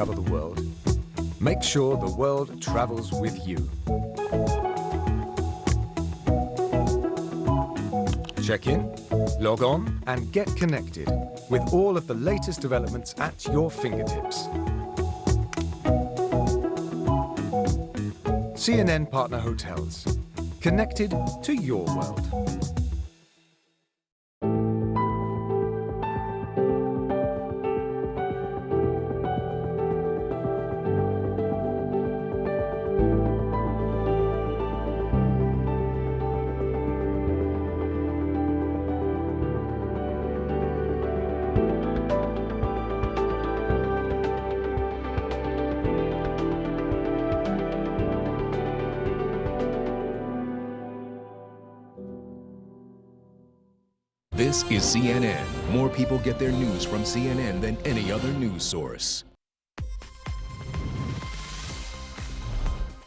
travel the world, make sure the world travels with you. Check in, log on, and get connected with all of the latest developments at your fingertips. CNN Partner Hotels. Connected to your world. This is CNN. More people get their news from CNN than any other news source.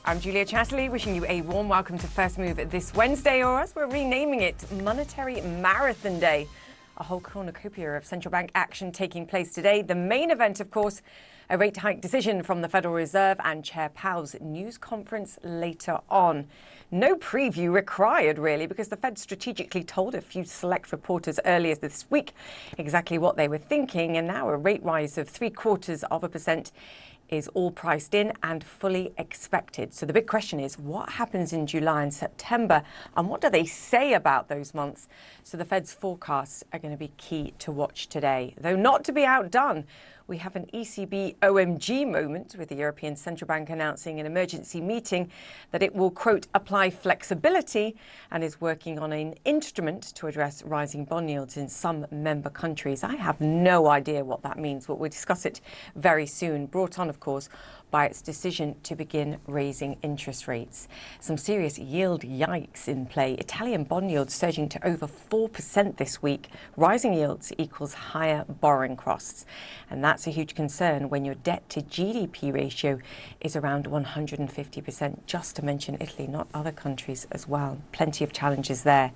I'm Julia Chatterley, wishing you a warm welcome to First Move this Wednesday, or as we're renaming it, Monetary Marathon Day. A whole cornucopia of central bank action taking place today. The main event, of course, a rate hike decision from the Federal Reserve and Chair Powell's news conference later on. No preview required, really, because the Fed strategically told a few select reporters earlier this week exactly what they were thinking, and now a rate rise of 0.75% is all priced in and fully expected. So the big question is, what happens in July and September, and what do they say about those months? So the Fed's forecasts are going to be key to watch today. Though not to be outdone, we have an ECB OMG moment with the European Central Bank announcing an emergency meeting that it will, quote, apply flexibility and is working on an instrument to address rising bond yields in some member countries. I have no idea what that means, but we'll discuss it very soon. Brought on, of course, by its decision to begin raising interest rates. Some serious yield yikes in play. Italian bond yields surging to over 4% this week. Rising yields equals higher borrowing costs. And that's a huge concern when your debt to GDP ratio is around 150%, just to mention Italy, not other countries as well. Plenty of challenges there.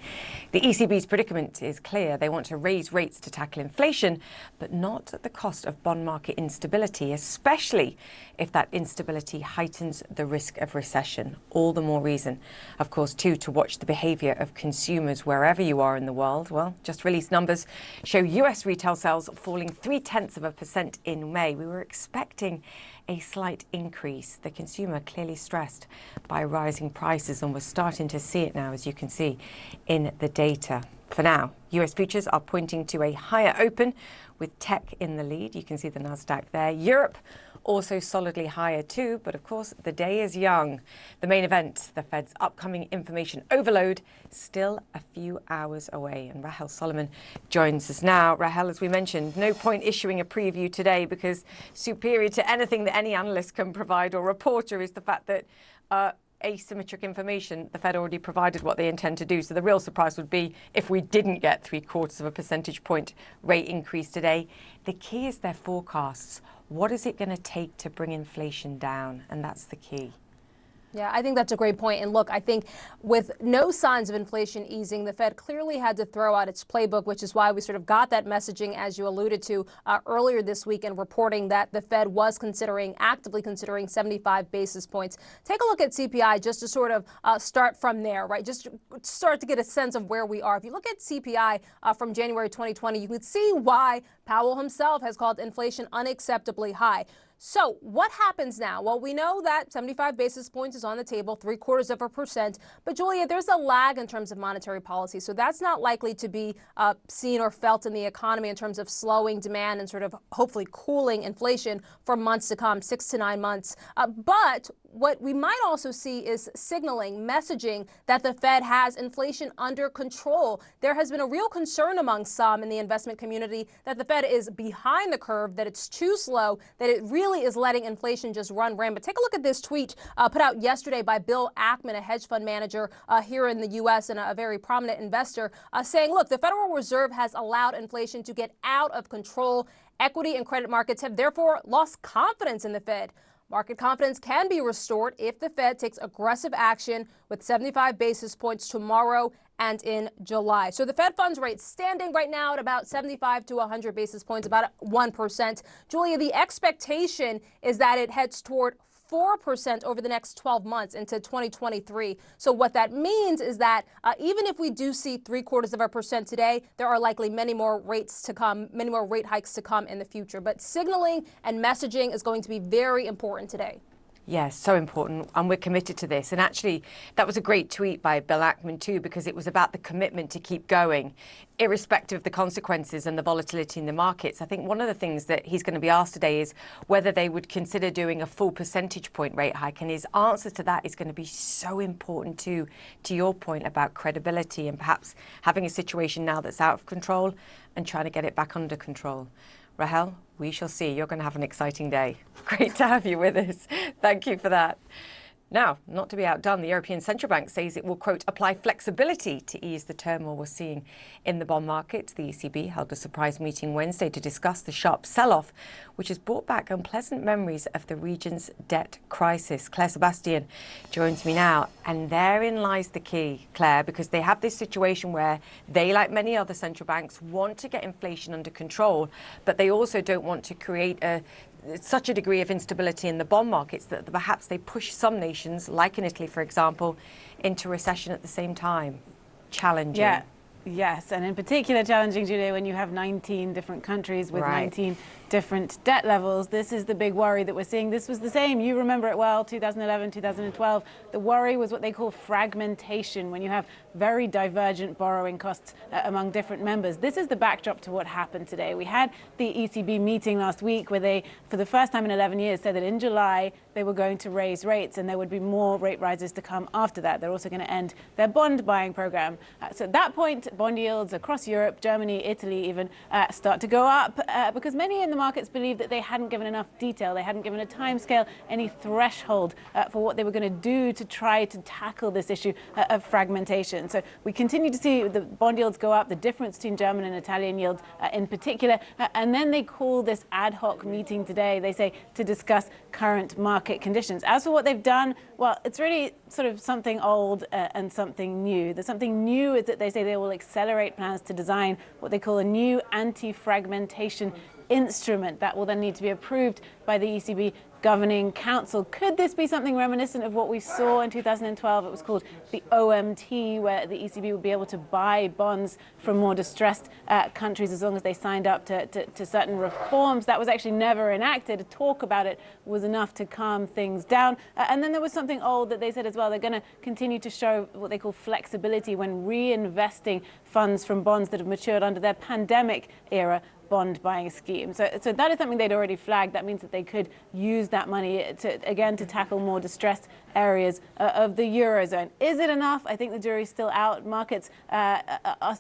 The ECB's predicament is clear. They want to raise rates to tackle inflation, but not at the cost of bond market instability, especially if that instability heightens the risk of recession. All the more reason, of course, too, to watch the behavior of consumers wherever you are in the world. Well, just released numbers show US retail sales falling 0.3% in May. We were expecting a slight increase. The consumer clearly stressed by rising prices, and we're starting to see it now, as you can see in the data. For now, US futures are pointing to a higher open with tech in the lead. You can see the Nasdaq there. Europe also solidly higher too, but of course the day is young. The main event, the Fed's upcoming information overload, still a few hours away. And Rahel Solomon joins us now. Rahel, as we mentioned, no point issuing a preview today because superior to anything that any analyst can provide or reporter is the fact that asymmetric information, the Fed already provided what they intend to do. So the real surprise would be if we didn't get 0.75 percentage point rate increase today. The key is their forecasts. What is it going to take to bring inflation down? And that's the key. Yeah, I think that's a great point. And look, I think with no signs of inflation easing, the Fed clearly had to throw out its playbook, which is why we sort of got that messaging, as you alluded to earlier this week, in reporting that the Fed was actively considering 75 basis points. Take a look at CPI just to sort of start from there, right? Just start to get a sense of where we are. If you look at CPI from January 2020, you can see why Powell himself has called inflation unacceptably high. So what happens now? Well, we know that 75 basis points is on the table, 0.75%. But Julia, there's a lag in terms of monetary policy. So that's not likely to be seen or felt in the economy in terms of slowing demand and sort of hopefully cooling inflation for months to come, 6 to 9 months. But what we might also see is signaling, messaging that the Fed has inflation under control. There has been a real concern among some in the investment community that the Fed is behind the curve, that it's too slow, that it really is letting inflation just run rampant. Take a look at this tweet put out yesterday by Bill Ackman, a hedge fund manager here in the U.S. and a very prominent investor, saying, look, the Federal Reserve has allowed inflation to get out of control. Equity and credit markets have therefore lost confidence in the Fed. Market confidence can be restored if the Fed takes aggressive action with 75 basis points tomorrow and in July. So the Fed funds rate standing right now at about 75 to 100 basis points, about 1%. Julia, the expectation is that it heads toward 4% over the next 12 months into 2023. So what that means is that even if we do see 0.75% today, there are likely many more rates to come, many more rate hikes to come in the future. But signaling and messaging is going to be very important today. Yes, so important, and we're committed to this. And actually, that was a great tweet by Bill Ackman too, because it was about the commitment to keep going, irrespective of the consequences and the volatility in the markets. I think one of the things that he's going to be asked today is whether they would consider doing a full percentage point rate hike. And his answer to that is going to be so important too, to your point about credibility and perhaps having a situation now that's out of control and trying to get it back under control. Rahel, we shall see. You're going to have an exciting day. Great to have you with us. Thank you for that. Now, not to be outdone, the European Central Bank says it will, quote, apply flexibility to ease the turmoil we're seeing in the bond market. The ECB held a surprise meeting Wednesday to discuss the sharp sell-off, which has brought back unpleasant memories of the region's debt crisis. Claire Sebastian joins me now, and therein lies the key, Claire, because they have this situation where they, like many other central banks, want to get inflation under control, but they also don't want to create such a degree of instability in the bond markets that perhaps they push some nations, like in Italy, for example, into recession at the same time. Challenging. Yeah. Yes, and in particular challenging, Julia, when you have 19 different countries with 19 different debt levels. This is the big worry that we're seeing. This was the same. You remember it well, 2011, 2012. The worry was what they call fragmentation, when you have very divergent borrowing costs among different members. This is the backdrop to what happened today. We had the ECB meeting last week where they, for the first time in 11 years, said that in July they were going to raise rates and there would be more rate rises to come after that. They're also going to end their bond buying program. So at that point, bond yields across Europe, Germany, Italy even, start to go up because many in the markets believed that they hadn't given enough detail. They hadn't given a timescale, any threshold for what they were going to do to try to tackle this issue of fragmentation. So we continue to see the bond yields go up, the difference between German and Italian yields in particular. And then they call this ad hoc meeting today, they say, to discuss current market conditions. As for what they've done, well, it's really sort of something old and something new. The something new is that they say they will accelerate plans to design what they call a new anti-fragmentation instrument that will then need to be approved by the ECB Governing Council. Could this be something reminiscent of what we saw in 2012? It was called the OMT, where the ECB would be able to buy bonds from more distressed countries as long as they signed up to certain reforms. That was actually never enacted. Talk about it was enough to calm things down. And then there was something old that they said as well. They're going to continue to show what they call flexibility when reinvesting funds from bonds that have matured under their pandemic era bond buying scheme. So that is something they'd already flagged. That means that they could use that money to tackle more distressed areas of the Eurozone. Is it enough? I think the jury's still out. Markets are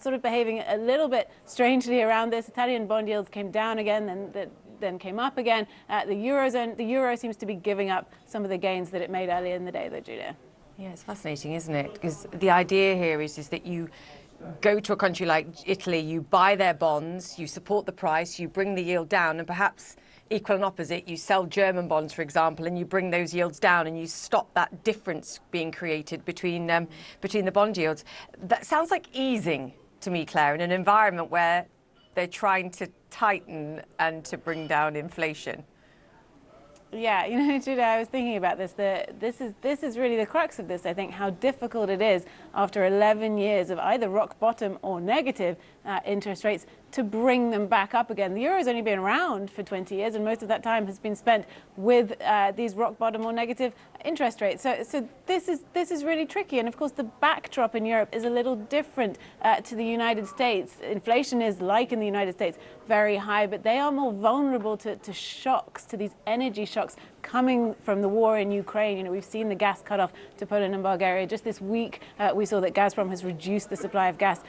sort of behaving a little bit strangely around this. Italian bond yields came down again, then came up again. The euro seems to be giving up some of the gains that it made earlier in the day, though, Julia. Yeah, it's fascinating, isn't it? Because the idea here is that you go to a country like Italy, you buy their bonds, you support the price, you bring the yield down, and perhaps equal and opposite, you sell German bonds, for example, and you bring those yields down and you stop that difference being created between the bond yields. That sounds like easing to me, Claire, in an environment where they're trying to tighten and to bring down inflation. Yeah, you know, Julia, I was thinking about this. This is really the crux of this, I think, how difficult it is after 11 years of either rock bottom or negative interest rates to bring them back up again. The euro's only been around for 20 years, and most of that time has been spent with these rock bottom or negative interest rates. So this is really tricky. And of course, the backdrop in Europe is a little different to the United States. Inflation is, like in the United States, very high, but they are more vulnerable to shocks, to these energy shocks coming from the war in Ukraine. You know, we've seen the gas cut off to Poland and Bulgaria. Just this week, we saw that Gazprom has reduced the supply of gas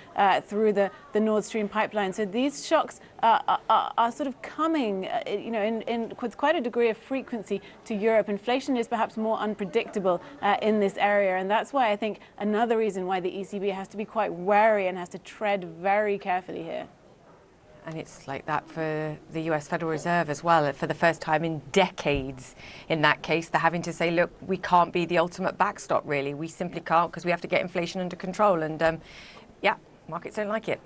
through the Nord Stream pipeline. So these shocks are sort of coming, you know, with quite a degree of frequency to Europe. Inflation is perhaps more unpredictable in this area, and that's why I think another reason why the ECB has to be quite wary and has to tread very carefully here. And it's like that for the US Federal Reserve as well. For the first time in decades, in that case, they're having to say, look, we can't be the ultimate backstop, really. We simply can't, because we have to get inflation under control. And Markets don't like it.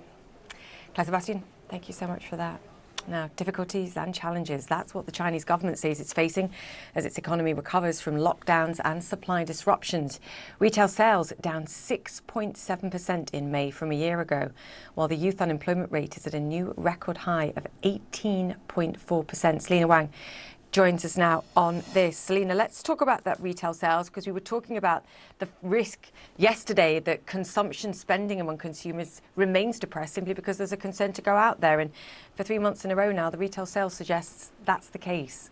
Claire Sebastian, thank you so much for that. Now, difficulties and challenges, that's what the Chinese government says it's facing as its economy recovers from lockdowns and supply disruptions. Retail sales down 6.7% in May from a year ago, while the youth unemployment rate is at a new record high of 18.4%. Selena Wang joins us now on this. Selena, let's talk about that retail sales, because we were talking about the risk yesterday that consumption spending among consumers remains depressed simply because there's a concern to go out there. And for 3 months in a row now, the retail sales suggests that's the case.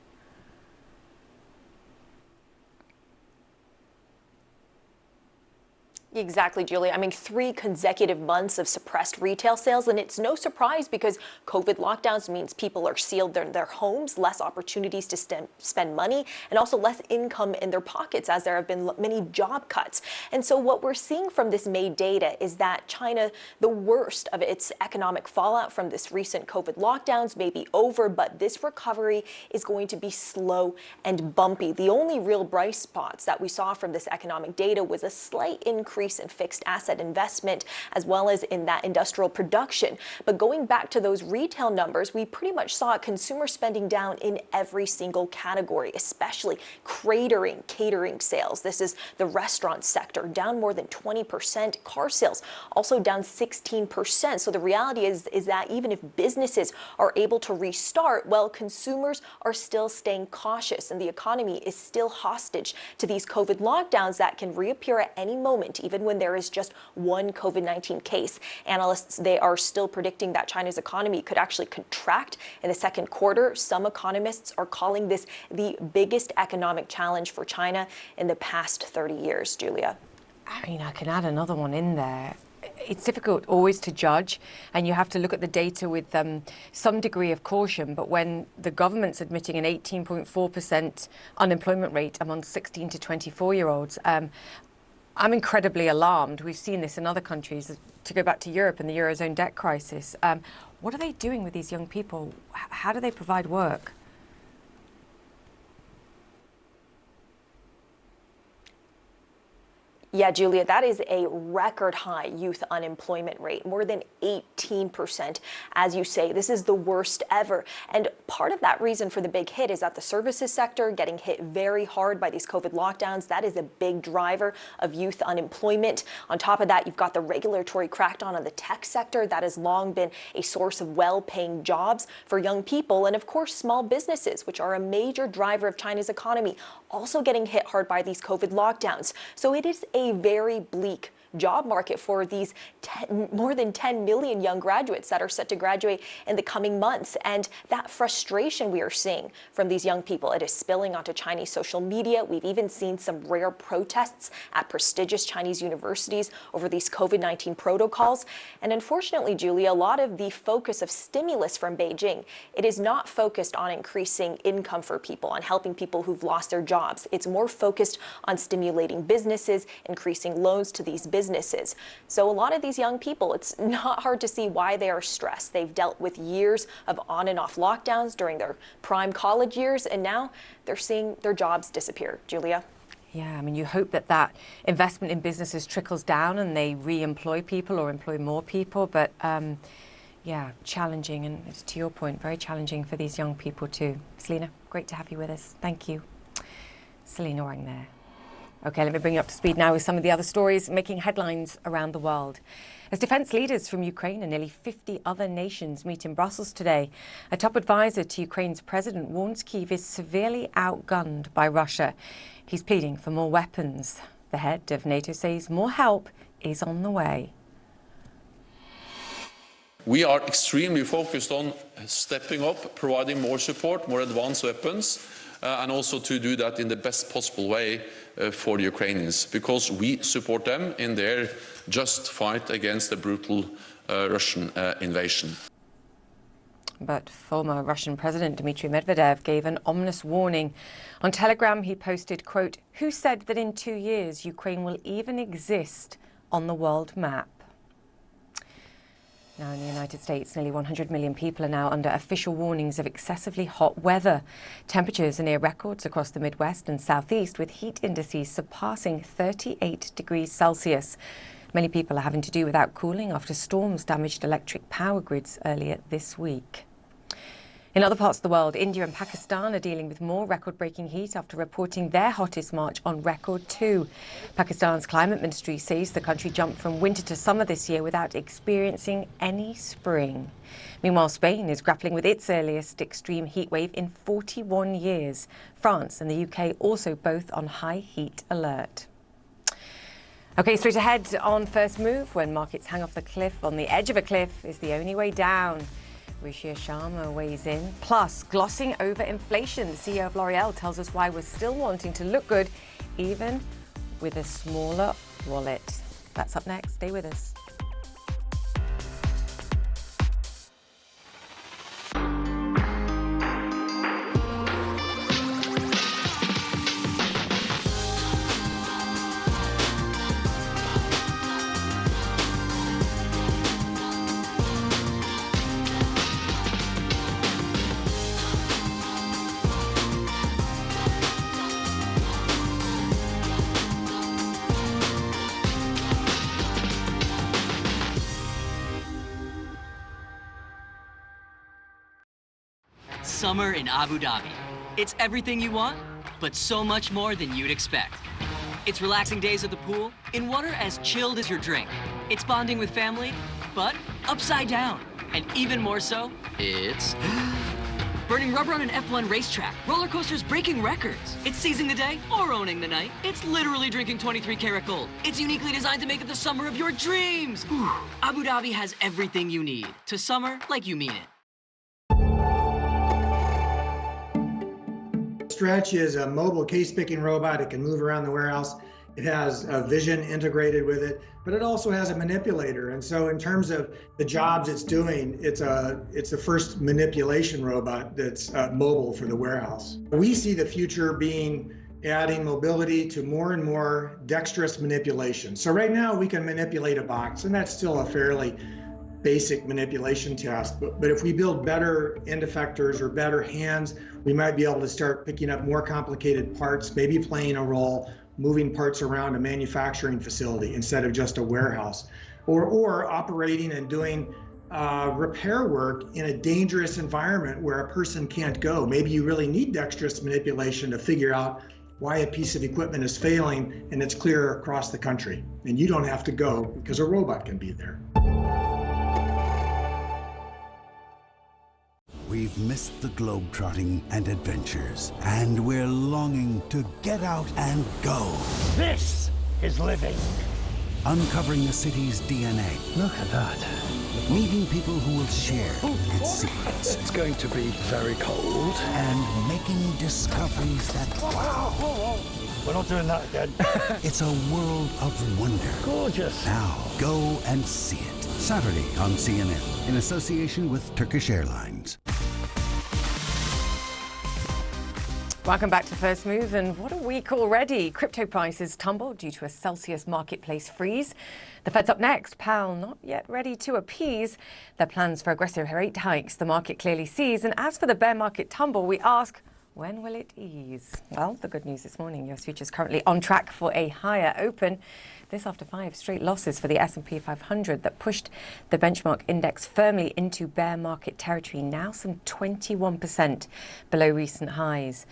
Exactly, Julia. I mean, 3 consecutive months of suppressed retail sales, and it's no surprise because COVID lockdowns means people are sealed in their homes, less opportunities to spend money, and also less income in their pockets as there have been many job cuts. And so what we're seeing from this May data is that China, the worst of its economic fallout from this recent COVID lockdowns may be over, but this recovery is going to be slow and bumpy. The only real bright spots that we saw from this economic data was a slight increase in fixed asset investment, as well as in that industrial production. But going back to those retail numbers, we pretty much saw consumer spending down in every single category, especially catering sales. This is the restaurant sector, down more than 20%. Car sales also down 16%. So the reality is that even if businesses are able to restart, well, consumers are still staying cautious, and the economy is still hostage to these COVID lockdowns that can reappear at any moment, even when there is just one COVID-19 case. Analysts, they are still predicting that China's economy could actually contract in the second quarter. Some economists are calling this the biggest economic challenge for China in the past 30 years, Julia. I mean, I can add another one in there. It's difficult always to judge, and you have to look at the data with some degree of caution. But when the government's admitting an 18.4% unemployment rate among 16 to 24-year-olds, I'm incredibly alarmed. We've seen this in other countries. To go back to Europe and the Eurozone debt crisis, what are they doing with these young people? How do they provide work? Yeah, Julia, that is a record high youth unemployment rate, more than 18%. As you say, this is the worst ever. And part of that reason for the big hit is that the services sector getting hit very hard by these COVID lockdowns. That is a big driver of youth unemployment. On top of that, you've got the regulatory crackdown on the tech sector. That has long been a source of well-paying jobs for young people. And of course, small businesses, which are a major driver of China's economy, also getting hit hard by these COVID lockdowns. So it is a very bleak job market for these more than 10 million young graduates that are set to graduate in the coming months. And that frustration we are seeing from these young people, it is spilling onto Chinese social media. We've even seen some rare protests at prestigious Chinese universities over these COVID-19 protocols. And unfortunately, Julia, a lot of the focus of stimulus from Beijing, it is not focused on increasing income for people, on helping people who've lost their jobs. It's more focused on stimulating businesses, increasing loans to these businesses. So a lot of these young people, it's not hard to see why they are stressed. They've dealt with years of on and off lockdowns during their prime college years, and now they're seeing their jobs disappear. Julia? Yeah, I mean, you hope that that investment in businesses trickles down and they re-employ people or employ more people. But yeah, challenging, and to your point, very challenging for these young people too. Selena, great to have you with us. Thank you. Selena Wang there. Okay, let me bring you up to speed now with some of the other stories making headlines around the world. As defense leaders from Ukraine and nearly 50 other nations meet in Brussels today, a top advisor to Ukraine's president warns Kyiv is severely outgunned by Russia. He's pleading for more weapons. The head of NATO says more help is on the way. We are extremely focused on stepping up, providing more support, more advanced weapons, and also to do that in the best possible way for the Ukrainians, because we support them in their just fight against the brutal Russian invasion. But former Russian President Dmitry Medvedev gave an ominous warning. On Telegram, he posted, quote, "Who said that in 2 years Ukraine will even exist on the world map?" Now, in the United States, nearly 100 million people are now under official warnings of excessively hot weather. Temperatures are near records across the Midwest and Southeast, with heat indices surpassing 38 degrees Celsius. Many people are having to do without cooling after storms damaged electric power grids earlier this week. In other parts of the world, India and Pakistan are dealing with more record-breaking heat after reporting their hottest March on record too. Pakistan's climate ministry says the country jumped from winter to summer this year without experiencing any spring. Meanwhile, Spain is grappling with its earliest extreme heat wave in 41 years. France and the UK also both on high heat alert. OK, straight ahead on First Move, when markets hang off the cliff, on the edge of a cliff is the only way down. Ruchir Sharma weighs in. Plus, glossing over inflation. The CEO of L'Oreal tells us why we're still wanting to look good, even with a smaller wallet. That's up next. Stay with us. Summer in Abu Dhabi. It's everything you want, but so much more than you'd expect. It's relaxing days at the pool in water as chilled as your drink. It's bonding with family, but upside down. And even more so, it's burning rubber on an F1 racetrack, roller coasters breaking records. It's seizing the day or owning the night. It's literally drinking 23 karat gold. It's uniquely designed to make it the summer of your dreams. Abu Dhabi has everything you need to summer like you mean it. Stretch is a mobile case-picking robot. It can move around the warehouse. It has a vision integrated with it, but it also has a manipulator. And so in terms of the jobs it's doing, it's the first manipulation robot that's mobile for the warehouse. We see the future being adding mobility to more and more dexterous manipulation. So right now we can manipulate a box, and that's still a fairly basic manipulation task. But if we build better end effectors or better hands, we might be able to start picking up more complicated parts, maybe playing a role, moving parts around a manufacturing facility instead of just a warehouse, or operating and doing repair work in a dangerous environment where a person can't go. Maybe you really need dexterous manipulation to figure out why a piece of equipment is failing, and it's clear across the country. And you don't have to go because a robot can be there. We've missed the globetrotting and adventures, and we're longing to get out and go. This is living. Uncovering the city's DNA. Look at that. Meeting people who will share its secrets. It's going to be very cold. And making discoveries that wow. We're not doing that again. It's a world of wonder. Gorgeous. Now, go and see it. Saturday on CNN, in association with Turkish Airlines. Welcome back to First Move, and what a week already. Crypto prices tumbled due to a Celsius marketplace freeze. The Fed's up next. Powell not yet ready to appease their plans for aggressive rate hikes. The market clearly sees. And as for the bear market tumble, we ask, when will it ease? Well, the good news this morning, US futures currently on track for a higher open. This after 5 straight losses for the S&P 500 that pushed the benchmark index firmly into bear market territory, now some 21% below recent highs.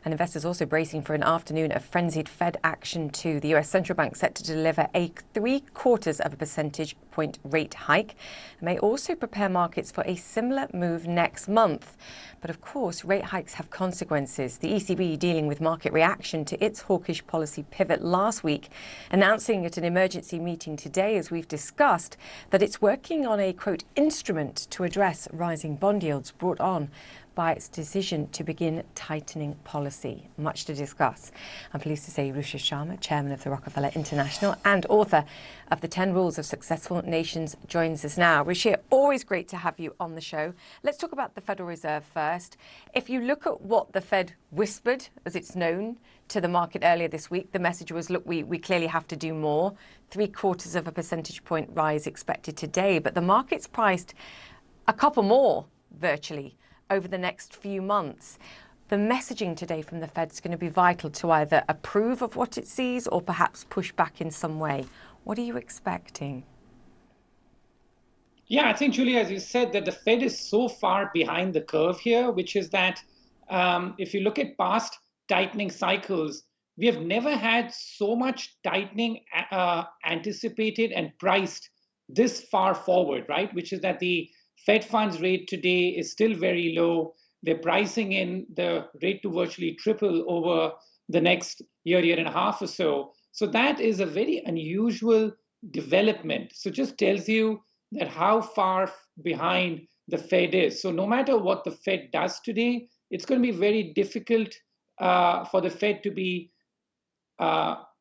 And investors also bracing for an afternoon of frenzied Fed action too. The US central bank set to deliver a 0.75 percentage point rate hike, and may also prepare markets for a similar move next month. But of course, rate hikes have consequences. The ECB dealing with market reaction to its hawkish policy pivot last week, announcing at an emergency meeting today, as we've discussed, that it's working on a, quote, instrument to address rising bond yields brought on by its decision to begin tightening policy. Much to discuss. I'm pleased to say Ruchir Sharma, chairman of the Rockefeller International and author of the 10 Rules of Successful Nations, joins us now. Ruchir, always great to have you on the show. Let's talk about the Federal Reserve first. If you look at what the Fed whispered, as it's known, to the market earlier this week, the message was, look, we clearly have to do more. 0.75 percentage point rise expected today, but the market's priced a couple more, virtually, over the next few months. The messaging today from the Fed is going to be vital to either approve of what it sees or perhaps push back in some way. What are you expecting? Yeah, I think, Julia, as you said, that the Fed is so far behind the curve here, which is that if you look at past tightening cycles, we have never had so much tightening anticipated and priced this far forward, right? Which is that the Fed funds rate today is still very low. They're pricing in the rate to virtually triple over the next year and a half or so. So that is a very unusual development. So just tells you that how far behind the Fed is. So no matter what the Fed does today, it's going to be very difficult for the Fed to be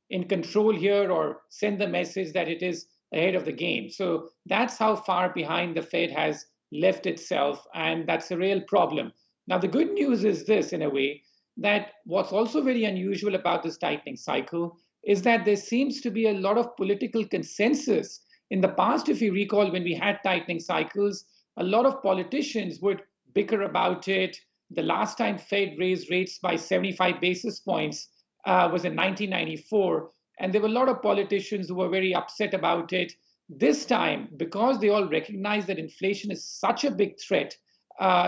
in control here or send the message that it is ahead of the game. So that's how far behind the Fed has left itself, and that's a real problem. Now, the good news is this, in a way, that what's also very unusual about this tightening cycle is that there seems to be a lot of political consensus. In the past, if you recall, when we had tightening cycles, a lot of politicians would bicker about it. The last time Fed raised rates by 75 basis points was in 1994. And there were a lot of politicians who were very upset about it. This time, because they all recognize that inflation is such a big threat,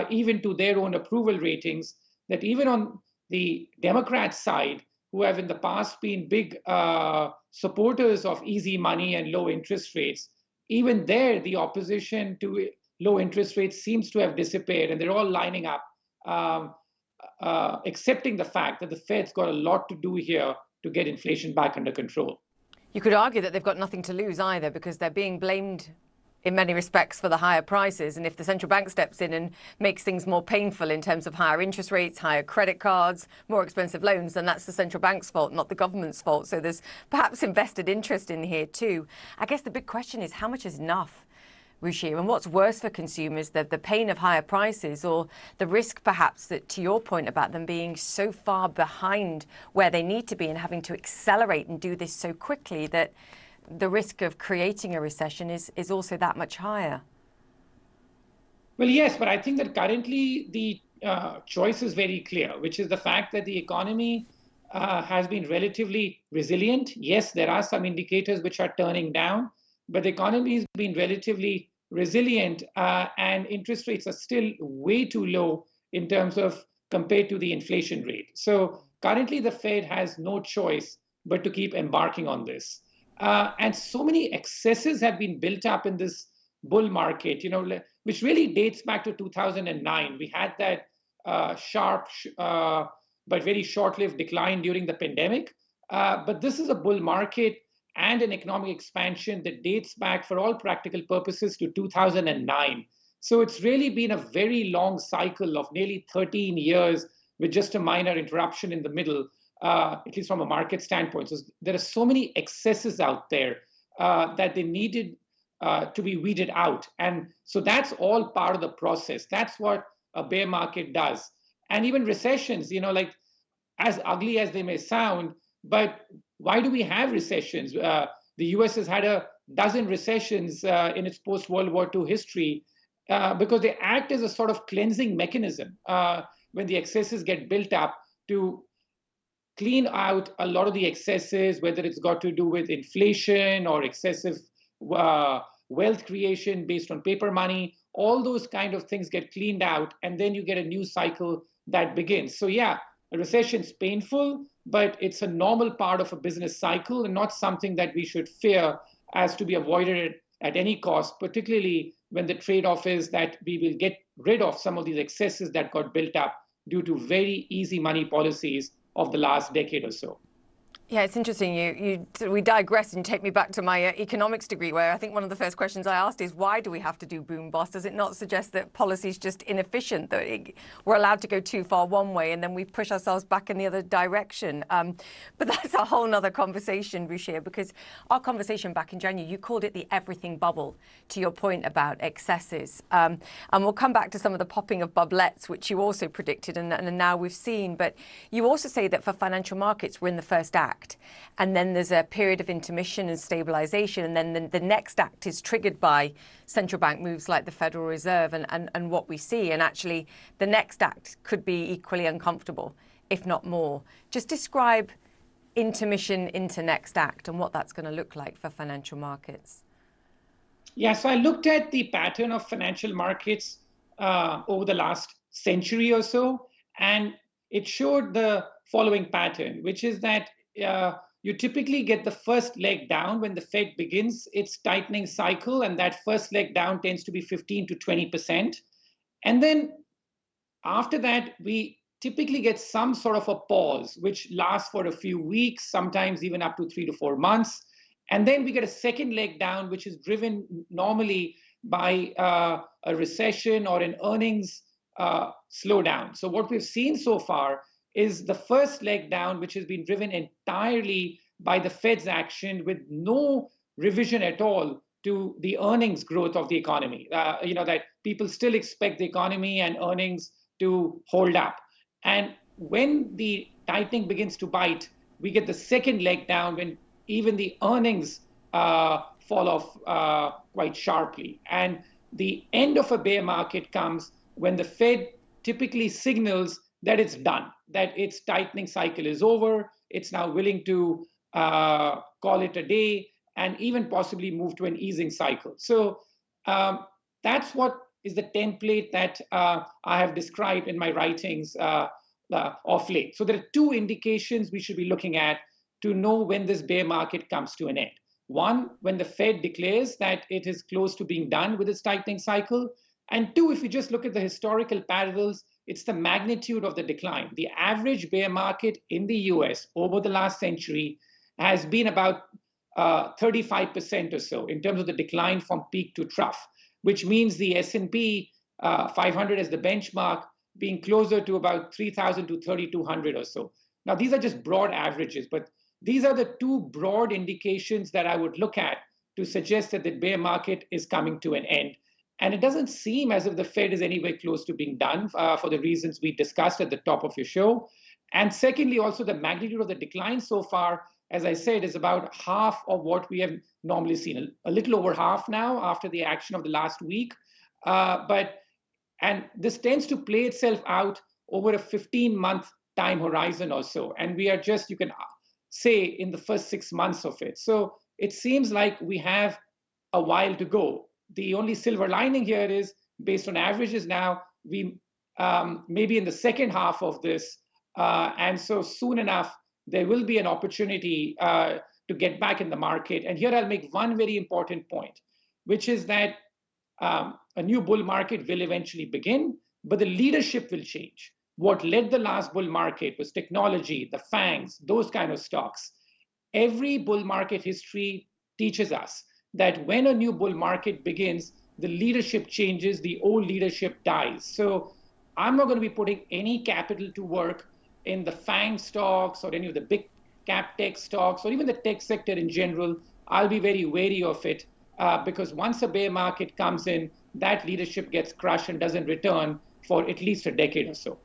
even to their own approval ratings, that even on the Democrat side, who have in the past been big supporters of easy money and low interest rates, even there, the opposition to low interest rates seems to have disappeared, and they're all lining up, accepting the fact that the Fed's got a lot to do here to get inflation back under control. You could argue that they've got nothing to lose either, because they're being blamed in many respects for the higher prices. And if the central bank steps in and makes things more painful in terms of higher interest rates, higher credit cards, more expensive loans, then that's the central bank's fault, not the government's fault. So there's perhaps invested interest in here too. I guess the big question is, how much is enough, Ruchir? And what's worse for consumers, the pain of higher prices, or the risk perhaps that, to your point about them being so far behind where they need to be and having to accelerate and do this so quickly, that the risk of creating a recession is also that much higher? Well, yes, but I think that currently the choice is very clear, which is the fact that the economy has been relatively resilient. Yes, there are some indicators which are turning down, but the economy has been relatively resilient, and interest rates are still way too low in terms of compared to the inflation rate. So currently the Fed has no choice but to keep embarking on this. And so many excesses have been built up in this bull market, which really dates back to 2009. We had that sharp but very short-lived decline during the pandemic. But this is a bull market and an economic expansion that dates back, for all practical purposes, to 2009. So it's really been a very long cycle of nearly 13 years with just a minor interruption in the middle, at least from a market standpoint. So there are so many excesses out there that they needed to be weeded out. And so that's all part of the process. That's what a bear market does. And even recessions, like as ugly as they may sound, but why do we have recessions? The US has had a dozen recessions in its post-World War II history because they act as a sort of cleansing mechanism when the excesses get built up to clean out a lot of the excesses, whether it's got to do with inflation or excessive wealth creation based on paper money. All those kind of things get cleaned out, and then you get a new cycle that begins. So yeah, a recession is painful, but it's a normal part of a business cycle and not something that we should fear as to be avoided at any cost, particularly when the trade-off is that we will get rid of some of these excesses that got built up due to very easy money policies of the last decade or so. Yeah, it's interesting. We digress and take me back to my economics degree, where I think one of the first questions I asked is, why do we have to do boom bust? Does it not suggest that policy is just inefficient, that we're allowed to go too far one way and then we push ourselves back in the other direction? But that's a whole nother conversation, Ruchir, because our conversation back in January, you called it the everything bubble, to your point about excesses. And we'll come back to some of the popping of bubblettes, which you also predicted and now we've seen. But you also say that for financial markets, we're in the first act. And then there's a period of intermission and stabilization. And then the next act is triggered by central bank moves like the Federal Reserve and what we see. And actually, the next act could be equally uncomfortable, if not more. Just describe intermission into next act and what that's going to look like for financial markets? Yeah, so I looked at the pattern of financial markets over the last century or so, and it showed the following pattern, which is that you typically get the first leg down when the Fed begins its tightening cycle, and that first leg down tends to be 15 to 20%. And then after that, we typically get some sort of a pause, which lasts for a few weeks, sometimes even up to 3 to 4 months. And then we get a second leg down, which is driven normally by a recession or an earnings slowdown. So what we've seen so far is the first leg down, which has been driven entirely by the Fed's action with no revision at all to the earnings growth of the economy. That people still expect the economy and earnings to hold up. And when the tightening begins to bite, we get the second leg down when even the earnings fall off quite sharply. And the end of a bear market comes when the Fed typically signals that it's done, that its tightening cycle is over. It's now willing to call it a day and even possibly move to an easing cycle. So that's what is the template that I have described in my writings of late. So there are two indications we should be looking at to know when this bear market comes to an end. One, when the Fed declares that it is close to being done with its tightening cycle. And two, if you just look at the historical parallels, it's the magnitude of the decline. The average bear market in the US over the last century has been about 35% or so in terms of the decline from peak to trough, which means the S&P 500 as the benchmark being closer to about 3,000 to 3,200 or so. Now, these are just broad averages, but these are the two broad indications that I would look at to suggest that the bear market is coming to an end. And it doesn't seem as if the Fed is anywhere close to being done for the reasons we discussed at the top of your show. And secondly, also the magnitude of the decline so far, as I said, is about half of what we have normally seen, a little over half now after the action of the last week. And this tends to play itself out over a 15-month time horizon or so. And we are just, you can say, in the first 6 months of it. So it seems like we have a while to go. The only silver lining here is, based on averages now, we may be in the second half of this. And so soon enough, there will be an opportunity to get back in the market. And here I'll make one very important point, which is that a new bull market will eventually begin, but the leadership will change. What led the last bull market was technology, the FANGs, those kind of stocks. Every bull market history teaches us that when a new bull market begins, the leadership changes, the old leadership dies. So I'm not going to be putting any capital to work in the FANG stocks or any of the big cap tech stocks or even the tech sector in general. I'll be very wary of it because once a bear market comes in, that leadership gets crushed and doesn't return for at least a decade or so.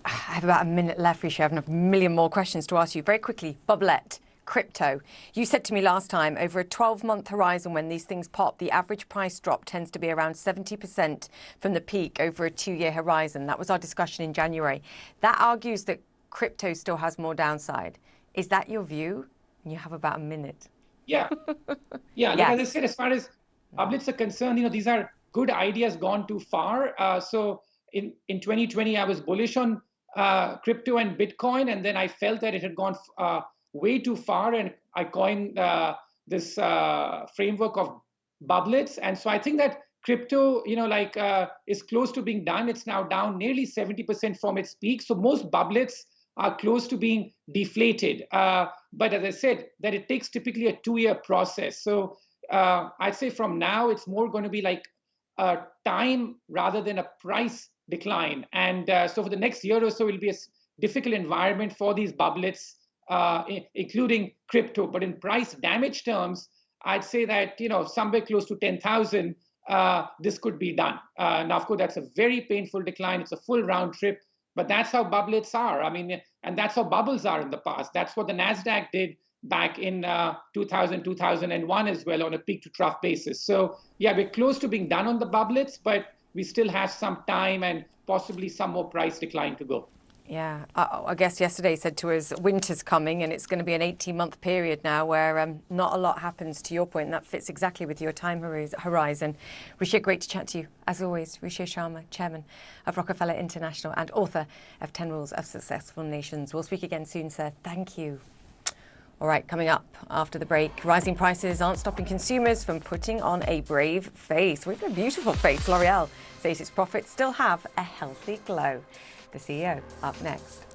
I have about a minute left, Rishi. I have a million more questions to ask you. Very quickly, Boblet, crypto. You said to me last time, over a 12-month horizon when these things pop, the average price drop tends to be around 70% from the peak over a 2-year horizon. That was our discussion in January. That argues that crypto still has more downside. Is that your view? You have about a minute. Yeah. Yeah. Yes. Like as I said, as far as Boblets are concerned, these are good ideas gone too far. So in 2020, I was bullish on crypto and Bitcoin, and then I felt that it had gone way too far, and I coined this framework of Boblets. And so I think that crypto, is close to being done. It's now down nearly 70% from its peak. So most Boblets are close to being deflated. But as I said, that it takes typically a 2-year process. So I'd say from now, it's more going to be like a time rather than a price decline. And so for the next year or so, it'll be a difficult environment for these Boblets, including crypto. But in price damage terms, I'd say that, somewhere close to 10,000, this could be done. Now, of course, that's a very painful decline. It's a full round trip, but that's how Boblets are. I mean, and that's how bubbles are in the past. That's what the NASDAQ did back in 2000, 2001 as well on a peak to trough basis. So yeah, we're close to being done on the Boblets, but we still have some time and possibly some more price decline to go. Yeah, I guess yesterday said to us, winter's coming and it's going to be an 18-month period now where not a lot happens, to your point, and that fits exactly with your time horizon. Rishi, great to chat to you. As always, Rishi Sharma, Chairman of Rockefeller International and author of 10 Rules of Successful Nations. We'll speak again soon, sir. Thank you. All right, coming up after the break, rising prices aren't stopping consumers from putting on a brave face, or even a beautiful face. L'Oreal says its profits still have a healthy glow. The CEO up next.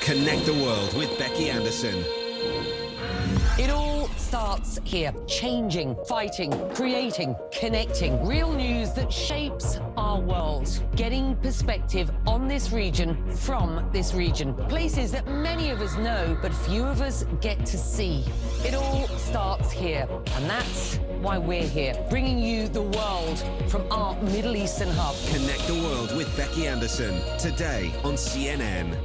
Connect the world with Becky Anderson. It all starts here. Changing, fighting, creating, connecting. Real news that shapes our world. Getting perspective on this region from this region. Places that many of us know, but few of us get to see. It all starts here. And that's why we're here, bringing you the world from our Middle Eastern hub. Connect the world with Becky Anderson. Today on CNN.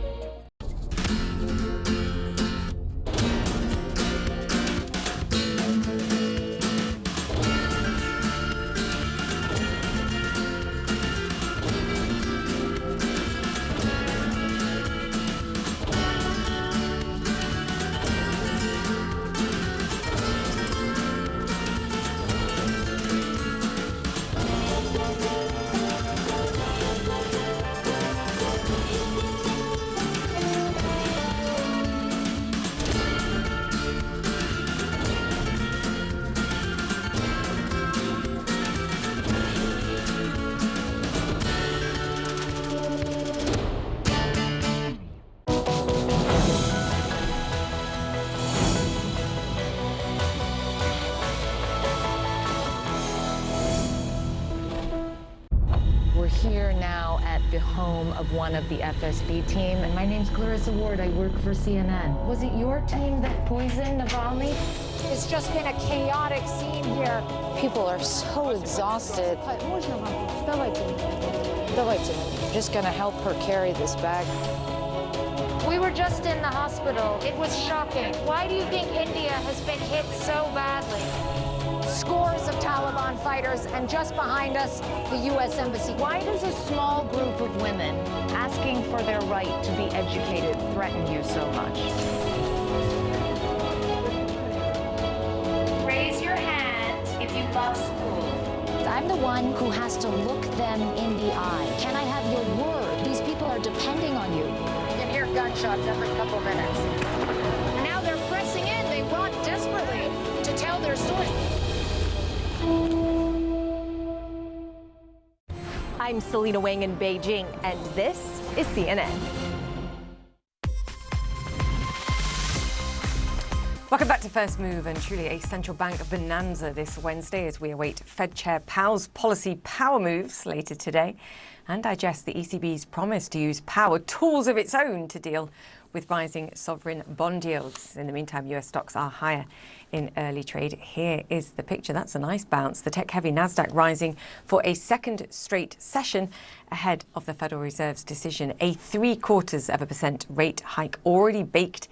Here now at the home of one of the FSB team, and my name's Clarissa Ward. I work for CNN. Was it your team that poisoned Navalny? It's just been a chaotic scene here. People are so exhausted. Just gonna help her carry this bag. We were just in the hospital. It was shocking. Why do you think India has been hit so badly? Scores of Taliban fighters, and just behind us, the U.S. Embassy. Why does a small group of women asking for their right to be educated threaten you so much? Raise your hand if you love school. I'm the one who has to look them in the eye. Can I have your word? These people are depending on you. You can hear gunshots every couple minutes. Now they're pressing in. They want desperately to tell their story. I'm Selena Wang in Beijing, and this is CNN. Welcome back to First Move, and truly a central bank bonanza this Wednesday as we await Fed Chair Powell's policy power moves later today and digest the ECB's promise to use power tools of its own to deal with rising sovereign bond yields. In the meantime, US stocks are higher in early trade. Here is the picture. That's a nice bounce. The tech-heavy Nasdaq rising for a second straight session ahead of the Federal Reserve's decision. A 0.75% rate hike already baked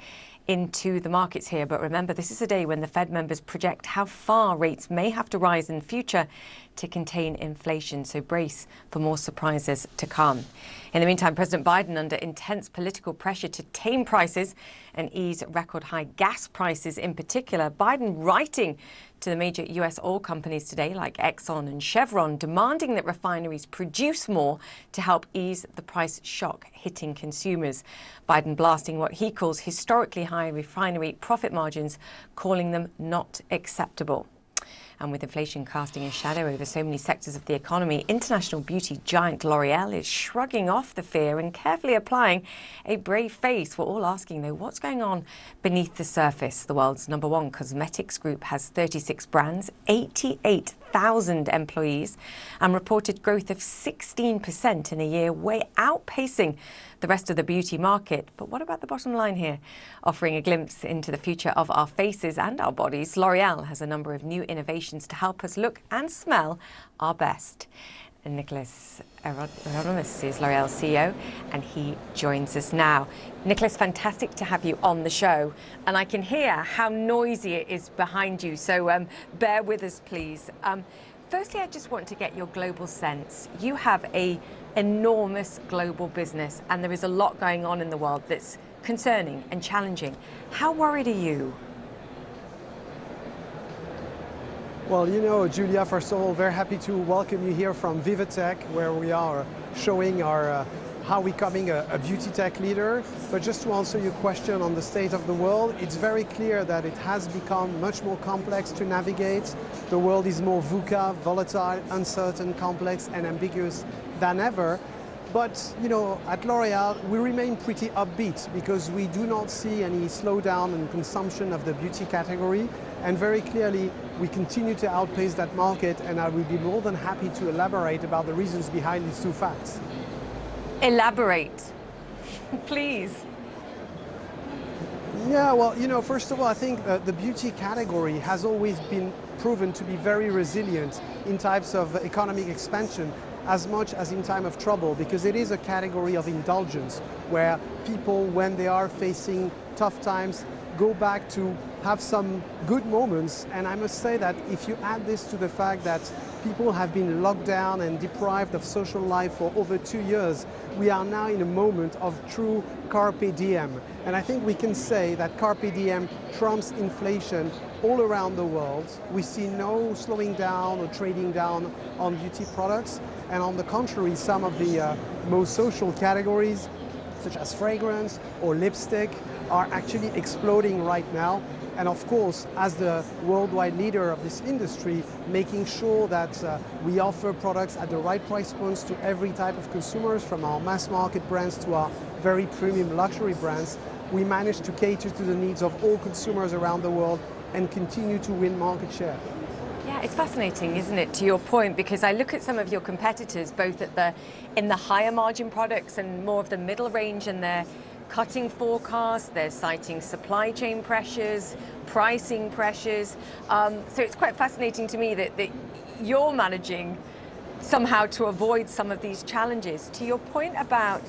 into the markets here. But remember, this is a day when the Fed members project how far rates may have to rise in the future to contain inflation. So brace for more surprises to come. In the meantime, President Biden, under intense political pressure to tame prices and ease record high gas prices in particular, Biden writing to the major U.S. oil companies today like Exxon and Chevron, demanding that refineries produce more to help ease the price shock hitting consumers. Biden blasting what he calls historically high refinery profit margins, calling them not acceptable. And with inflation casting a shadow over so many sectors of the economy, international beauty giant L'Oreal is shrugging off the fear and carefully applying a brave face. We're all asking, though, what's going on beneath the surface? The world's #1 cosmetics group has 36 brands, 88,000 1,000 employees and reported growth of 16% in a year, way outpacing the rest of the beauty market. But what about the bottom line here? Offering a glimpse into the future of our faces and our bodies, L'Oreal has a number of new innovations to help us look and smell our best. And Nicholas Hieronimus is L'Oreal's CEO, and he joins us now. Nicholas, fantastic to have you on the show. And I can hear how noisy it is behind you, so bear with us, please. Firstly, I just want to get your global sense. You have an enormous global business, and there is a lot going on in the world that's concerning and challenging. How worried are you? Well, you know, Julia, first of all, very happy to welcome you here from Vivatech, where we are showing our how we're becoming a beauty tech leader. But just to answer your question on the state of the world, it's very clear that it has become much more complex to navigate. The world is more VUCA, volatile, uncertain, complex, and ambiguous than ever. But, you know, at L'Oreal, we remain pretty upbeat because we do not see any slowdown in consumption of the beauty category. And very clearly, we continue to outpace that market, and I will be more than happy to elaborate about the reasons behind these two facts. Elaborate, please. Yeah, well, you know, first of all, I think the beauty category has always been proven to be very resilient in types of economic expansion, as much as in time of trouble, because it is a category of indulgence where people, when they are facing tough times, go back to have some good moments. And I must say that if you add this to the fact that people have been locked down and deprived of social life for over 2 years, we are now in a moment of true carpe diem. And I think we can say that carpe diem trumps inflation all around the world. We see no slowing down or trading down on beauty products. And on the contrary, some of the most social categories, such as fragrance or lipstick, are actually exploding right now. And of course, as the worldwide leader of this industry, making sure that we offer products at the right price points to every type of consumers, from our mass market brands to our very premium luxury brands, we manage to cater to the needs of all consumers around the world and continue to win market share. Yeah, it's fascinating, isn't it, to your point, because I look at some of your competitors, both in the higher margin products and more of the middle range, and they're cutting forecasts, they're citing supply chain pressures, pricing pressures. So it's quite fascinating to me that you're managing somehow to avoid some of these challenges. To your point about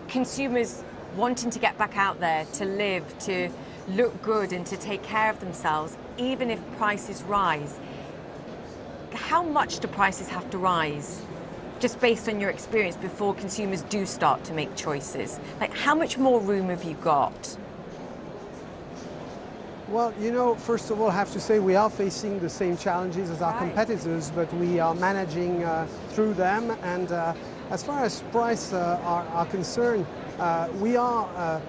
consumers wanting to get back out there, to live, to look good and to take care of themselves, even if prices rise, how much do prices have to rise, just based on your experience, before consumers do start to make choices? Like, how much more room have you got? Well, you know, first of all, I have to say we are facing the same challenges as our competitors, but we are managing through them. And as far as price are concerned, we are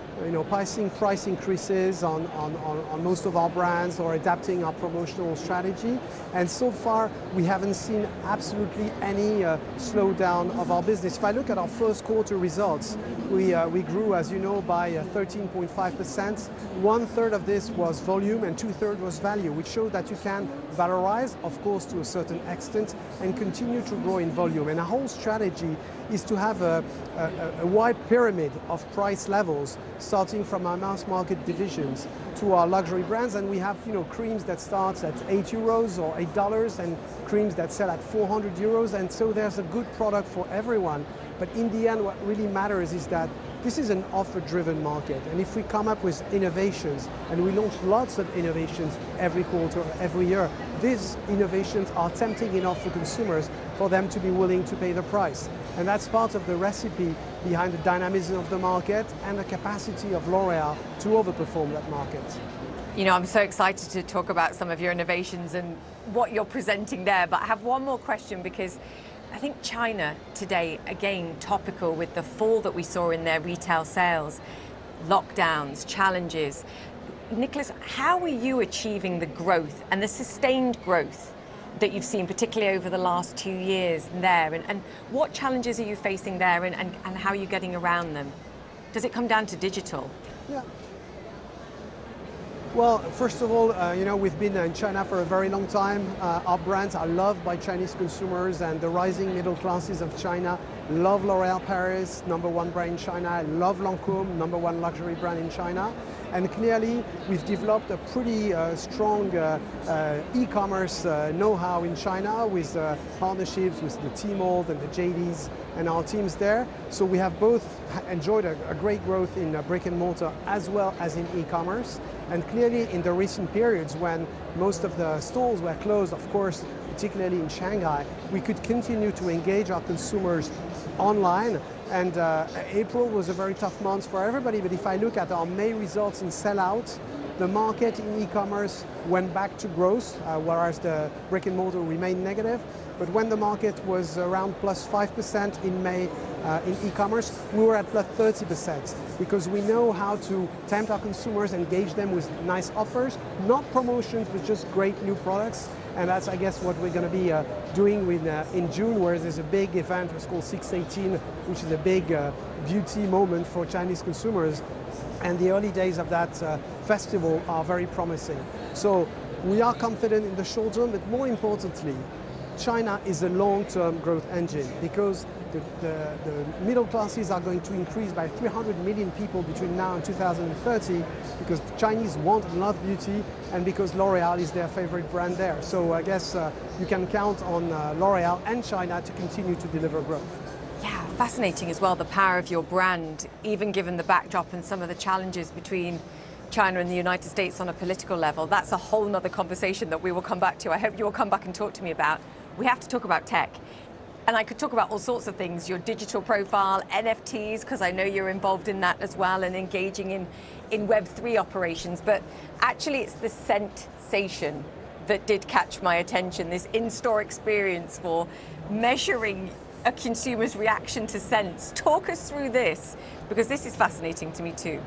pricing price increases on most of our brands, or adapting our promotional strategy. And so far, we haven't seen absolutely any slowdown of our business. If I look at our first quarter results, we grew, as you know, by 13.5%. 1/3 of this was volume and 2/3 was value, which showed that you can valorize, of course, to a certain extent, and continue to grow in volume. And our whole strategy is to have a wide pyramid of price levels, starting from our mass market divisions to our luxury brands. And we have, you know, creams that starts at €8 or $8, and creams that sell at 400 euros. And so there's a good product for everyone. But in the end, what really matters is that this is an offer-driven market. And if we come up with innovations, and we launch lots of innovations every quarter, every year, these innovations are tempting enough for consumers for them to be willing to pay the price. And that's part of the recipe behind the dynamism of the market and the capacity of L'Oreal to overperform that market. You know, I'm so excited to talk about some of your innovations and what you're presenting there. But I have one more question, because I think China today, again, topical with the fall that we saw in their retail sales, lockdowns, challenges. Nicholas, how are you achieving the growth and the sustained growth that you've seen, particularly over the last 2 years there? And what challenges are you facing there, and how are you getting around them? Does it come down to digital? Yeah. Well, first of all, we've been in China for a very long time. Our brands are loved by Chinese consumers, and the rising middle classes of China love L'Oréal Paris, #1 brand in China, love Lancôme, #1 luxury brand in China. And clearly, we've developed a pretty strong e-commerce know-how in China with partnerships with the Tmall and the JDs and our teams there. So we have both enjoyed a great growth in brick and mortar as well as in e-commerce. And clearly, in the recent periods when most of the stores were closed, of course, particularly in Shanghai, we could continue to engage our consumers online. And April was a very tough month for everybody, but if I look at our May results in sellout, the market in e-commerce went back to growth, whereas the brick and mortar remained negative. But when the market was around +5% in May in e-commerce, we were at +30% because we know how to tempt our consumers, engage them with nice offers, not promotions, but just great new products. And that's, I guess, what we're going to be doing in June, where there's a big event, it's called 618, which is a big beauty moment for Chinese consumers. And the early days of that festival are very promising. So we are confident in the short term, but more importantly, China is a long-term growth engine because the middle classes are going to increase by 300 million people between now and 2030 because the Chinese want and love beauty and because L'Oréal is their favorite brand there. So I guess you can count on L'Oréal and China to continue to deliver growth. Yeah, fascinating as well, the power of your brand, even given the backdrop and some of the challenges between China and the United States on a political level. That's a whole nother conversation that we will come back to. I hope you will come back and talk to me about. We have to talk about tech. And I could talk about all sorts of things, your digital profile, NFTs, because I know you're involved in that as well and engaging in Web3 operations. But actually, it's the sensation that did catch my attention, this in-store experience for measuring a consumer's reaction to scents. Talk us through this, because this is fascinating to me too.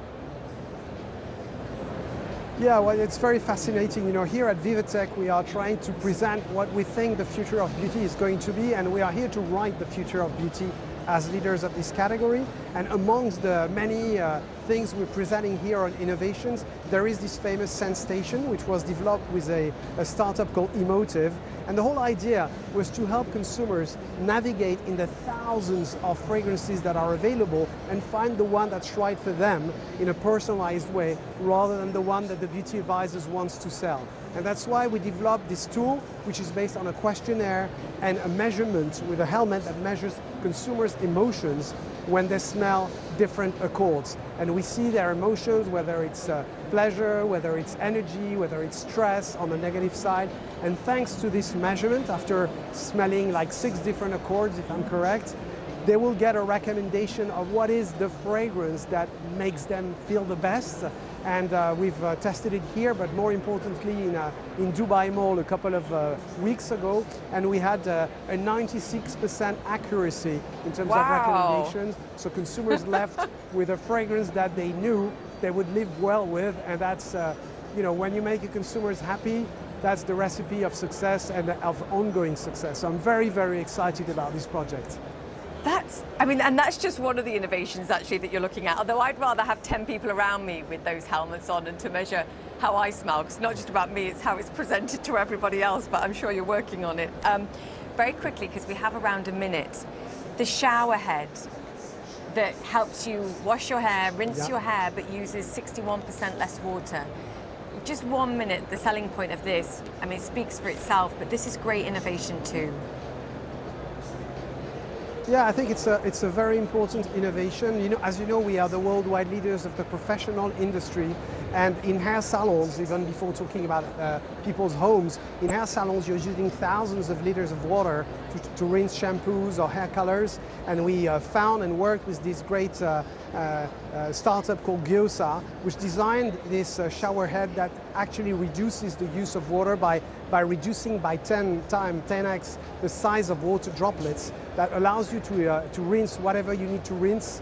Yeah, well, it's very fascinating. You know, here at Vivatech, we are trying to present what we think the future of beauty is going to be, and we are here to write the future of beauty as leaders of this category. And amongst the many things we're presenting here on innovations, there is this famous scent station, which was developed with a startup called Emotive. And the whole idea was to help consumers navigate in the thousands of fragrances that are available and find the one that's right for them in a personalized way, rather than the one that the beauty advisors wants to sell. And that's why we developed this tool, which is based on a questionnaire and a measurement with a helmet that measures consumers' emotions when they smell different accords. And we see their emotions, whether it's pleasure, whether it's energy, whether it's stress on the negative side. And thanks to this measurement, after smelling like 6 different accords, if I'm correct, they will get a recommendation of what is the fragrance that makes them feel the best. And we've tested it here, but more importantly in Dubai Mall a couple of weeks ago, and we had a 96% accuracy in terms of recommendations. So consumers left with a fragrance that they knew they would live well with, and that's, when you make your consumers happy, that's the recipe of success and of ongoing success. So I'm very, very excited about this project. And that's just one of the innovations actually that you're looking at. Although I'd rather have 10 people around me with those helmets on and to measure how I smell, because it's not just about me, it's how it's presented to everybody else, but I'm sure you're working on it. Very quickly, because we have around a minute, the shower head that helps you wash your hair, rinse your hair, but uses 61% less water. Just 1 minute, the selling point of this, it speaks for itself, but this is great innovation too. Yeah, I think it's a very important innovation. As you know, we are the worldwide leaders of the professional industry, and in hair salons, even before talking about people's homes, in hair salons you're using thousands of liters of water to rinse shampoos or hair colors. And we found and worked with this great startup called Gyosa, which designed this shower head that actually reduces the use of water by reducing by 10x the size of water droplets. That allows you to rinse whatever you need to rinse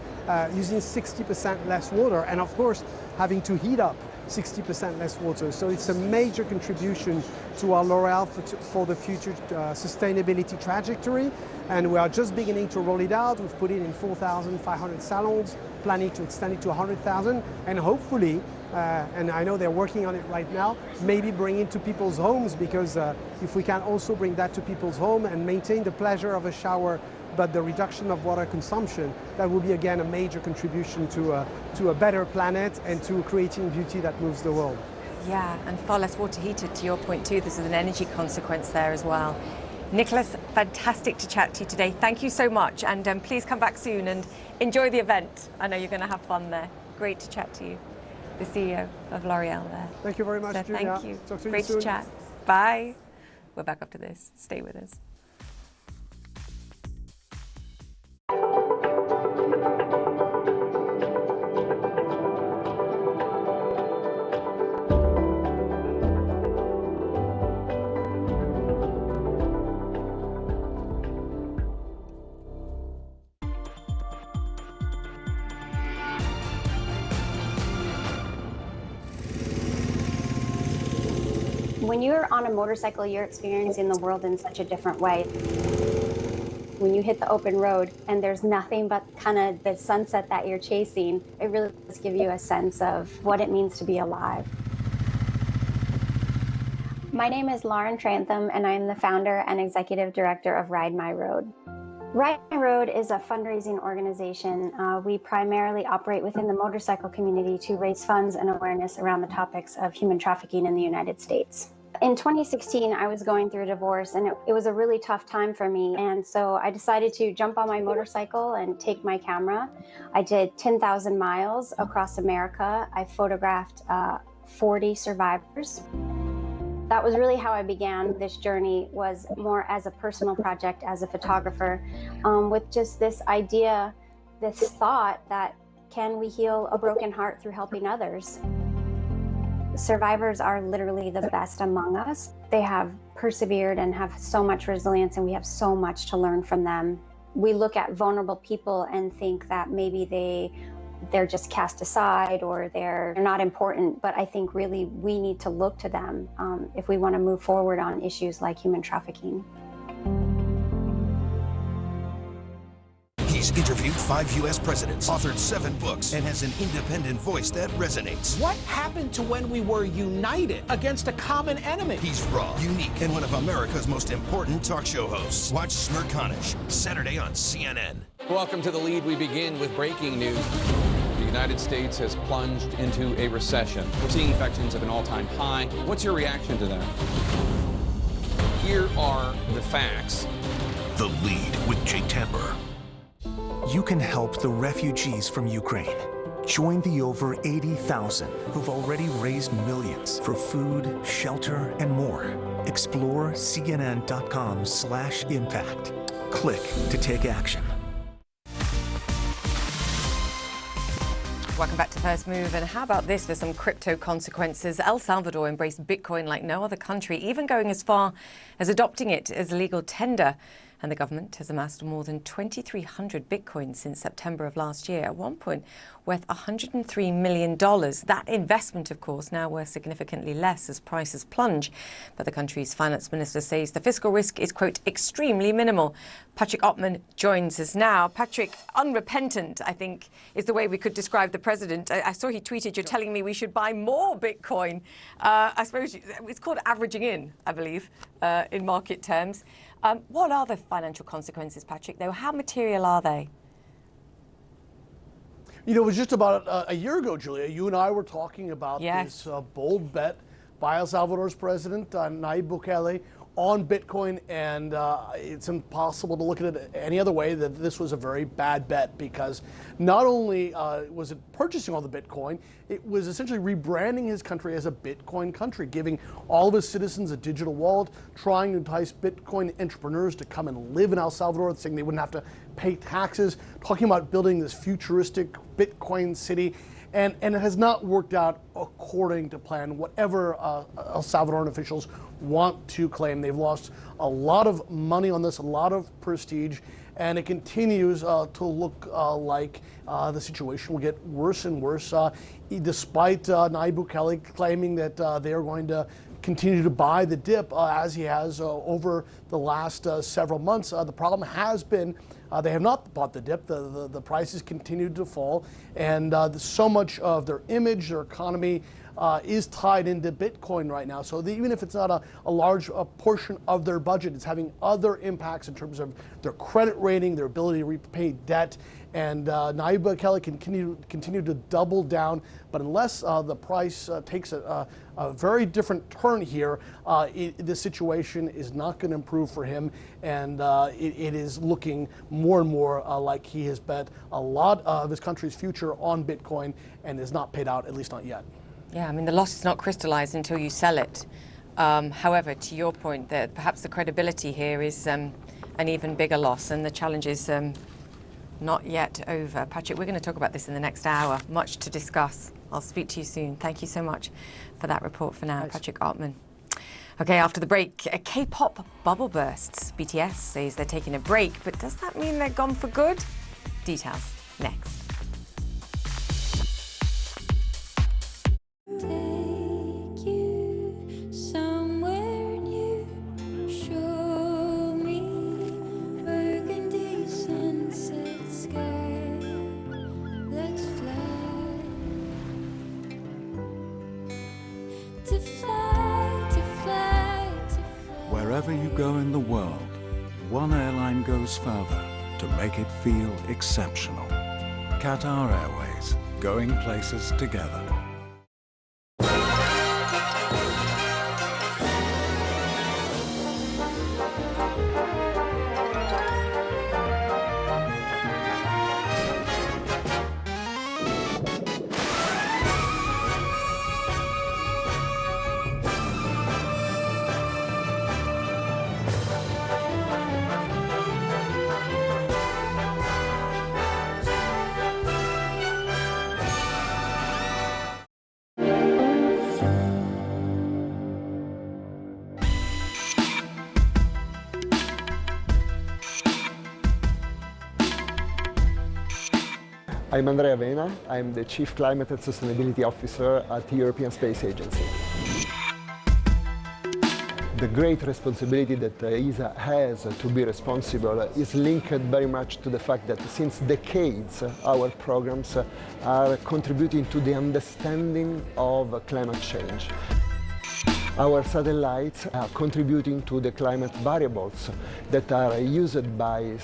using 60% less water, and of course having to heat up 60% less water. So it's a major contribution to our L'Oréal for the future sustainability trajectory. And we are just beginning to roll it out. We've put it in 4,500 salons, planning to extend it to 100,000, and hopefully, and I know they're working on it right now, maybe bring it to people's homes, because if we can also bring that to people's home and maintain the pleasure of a shower, but the reduction of water consumption, that will be again a major contribution to a better planet and to creating beauty that moves the world. Yeah, and far less water heated, to your point too. This is an energy consequence there as well. Nicholas, fantastic to chat to you today. Thank you so much, and please come back soon and enjoy the event. I know you're going to have fun there. Great to chat to you, the CEO of L'Oréal there. Thank you very much, so Julia. Thank you. Talk to Great you soon. to chat. Bye. We're back after this. Stay with us. When you're on a motorcycle, you're experiencing the world in such a different way. When you hit the open road and there's nothing but kind of the sunset that you're chasing, it really does give you a sense of what it means to be alive. My name is Lauren Trantham, and I'm the founder and executive director of Ride My Road. Ride My Road is a fundraising organization. We primarily operate within the motorcycle community to raise funds and awareness around the topics of human trafficking in the United States. In 2016, I was going through a divorce, and it was a really tough time for me. And so I decided to jump on my motorcycle and take my camera. I did 10,000 miles across America. I photographed 40 survivors. That was really how I began this journey, was more as a personal project as a photographer, with just this idea, this thought that can we heal a broken heart through helping others? Survivors are literally the best among us. They have persevered and have so much resilience, and we have so much to learn from them. We look at vulnerable people and think that maybe they're just cast aside or they're not important, but I think really we need to look to them if we want to move forward on issues like human trafficking. He's interviewed 5 U.S. presidents, authored 7 books, and has an independent voice that resonates. What happened to when we were united against a common enemy? He's raw, unique, and one of America's most important talk show hosts. Watch Smirconish, Saturday on CNN. Welcome to The Lead. We begin with breaking news. The United States has plunged into a recession. We're seeing infections at an all-time high. What's your reaction to that? Here are the facts. The Lead with Jake Tapper. You can help the refugees from Ukraine. Join the over 80,000 who've already raised millions for food, shelter, and more. Explore CNN.com/impact. Click to take action. Welcome back to First Move. And how about this for some crypto consequences? El Salvador embraced Bitcoin like no other country, even going as far as adopting it as legal tender. And the government has amassed more than 2,300 Bitcoins since September of last year, at one point worth $103 million. That investment, of course, now worth significantly less as prices plunge. But the country's finance minister says the fiscal risk is, quote, extremely minimal. Patrick Ottman joins us now. Patrick, unrepentant, I think, is the way we could describe the president. I saw he tweeted, you're telling me we should buy more Bitcoin. I suppose it's called averaging in, I believe, in market terms. What are the financial consequences, Patrick, though? How material are they? You know, it was just about a year ago, Julia, you and I were talking about this bold bet by El Salvador's president, Nayib Bukele, on Bitcoin, and it's impossible to look at it any other way that this was a very bad bet, because not only was it purchasing all the Bitcoin, it was essentially rebranding his country as a Bitcoin country, giving all of his citizens a digital wallet, trying to entice Bitcoin entrepreneurs to come and live in El Salvador, saying they wouldn't have to pay taxes, talking about building this futuristic Bitcoin city. And it has not worked out according to plan, whatever El Salvadoran officials want to claim. They've lost a lot of money on this, a lot of prestige, and it continues to look like the situation will get worse and worse, despite Nayib Bukele claiming that they are going to continue to buy the dip as he has over the last several months. The problem has been they have not bought the dip. The prices continue to fall, and so much of their image, their economy, is tied into Bitcoin right now. So even if it's not a large portion of their budget, it's having other impacts in terms of their credit rating, their ability to repay debt. And Nayib Bukele can continue to double down, but unless the price takes a very different turn here, the situation is not going to improve for him, and it is looking more and more like he has bet a lot of his country's future on Bitcoin and is not paid out, at least not yet. Yeah, I mean, the loss is not crystallized until you sell it. However, to your point, that perhaps the credibility here is an even bigger loss, and the challenge is not yet over. Patrick, we're going to talk about this in the next hour. Much to discuss. I'll speak to you soon. Thank you so much for that report for now. Thanks. Patrick Artman. Okay, after the break, a K-pop bubble bursts. BTS says they're taking a break, but does that mean they're gone for good? Details next. Wherever you go in the world, one airline goes further to make it feel exceptional. Qatar Airways, going places together. I'm Andrea Vena. I'm the Chief Climate and Sustainability Officer at the European Space Agency. The great responsibility that ESA has to be responsible is linked very much to the fact that since decades our programs are contributing to the understanding of climate change. Our satellites are contributing to the climate variables that are used by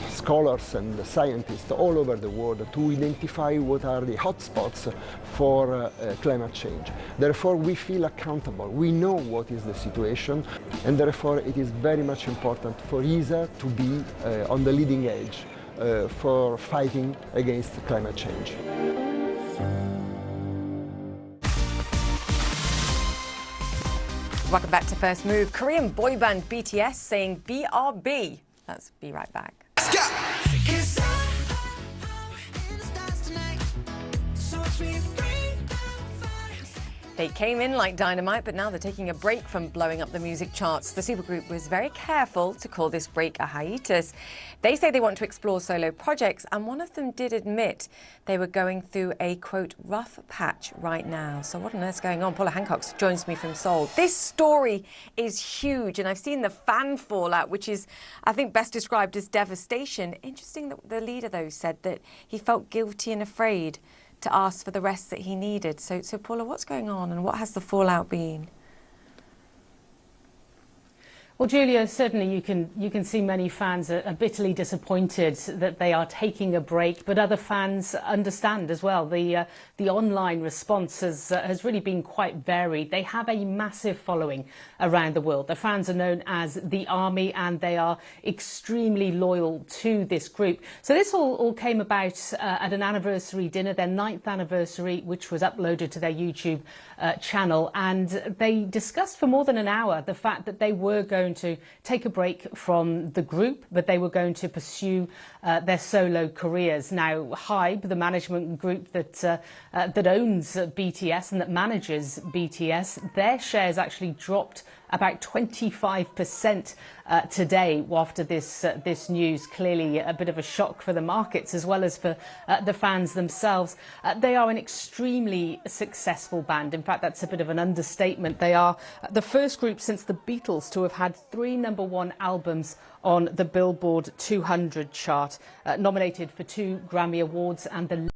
scholars and scientists all over the world to identify what are the hotspots for climate change. Therefore, we feel accountable. We know what is the situation, and therefore it is very much important for ESA to be on the leading edge for fighting against climate change. Welcome back to First Move. Korean boy band BTS saying BRB. Let's be right back. They came in like dynamite, but now they're taking a break from blowing up the music charts. The supergroup was very careful to call this break a hiatus. They say they want to explore solo projects, and one of them did admit they were going through a, quote, rough patch right now. So what on earth's going on? Paula Hancock joins me from Seoul. This story is huge, and I've seen the fan fallout, which is, I think, best described as devastation. Interesting that the leader, though, said that he felt guilty and afraid to ask for the rest that he needed. So Paula, what's going on and what has the fallout been? Well, Julia, certainly you can see many fans are bitterly disappointed that they are taking a break, but other fans understand as well. The online response has really been quite varied. They have a massive following around the world. The fans are known as the Army, and they are extremely loyal to this group. So this all came about at an anniversary dinner, their 9th anniversary, which was uploaded to their YouTube channel, and they discussed for more than an hour the fact that they were going going to take a break from the group, but they were going to pursue their solo careers. Now, Hybe, the management group that owns BTS and that manages BTS, their shares actually dropped about 25% today after this news. Clearly a bit of a shock for the markets as well as for the fans themselves. They are an extremely successful band. In fact, that's a bit of an understatement. They are the first group since the Beatles to have had 3 #1 albums on the Billboard 200 chart, nominated for 2 Grammy Awards and the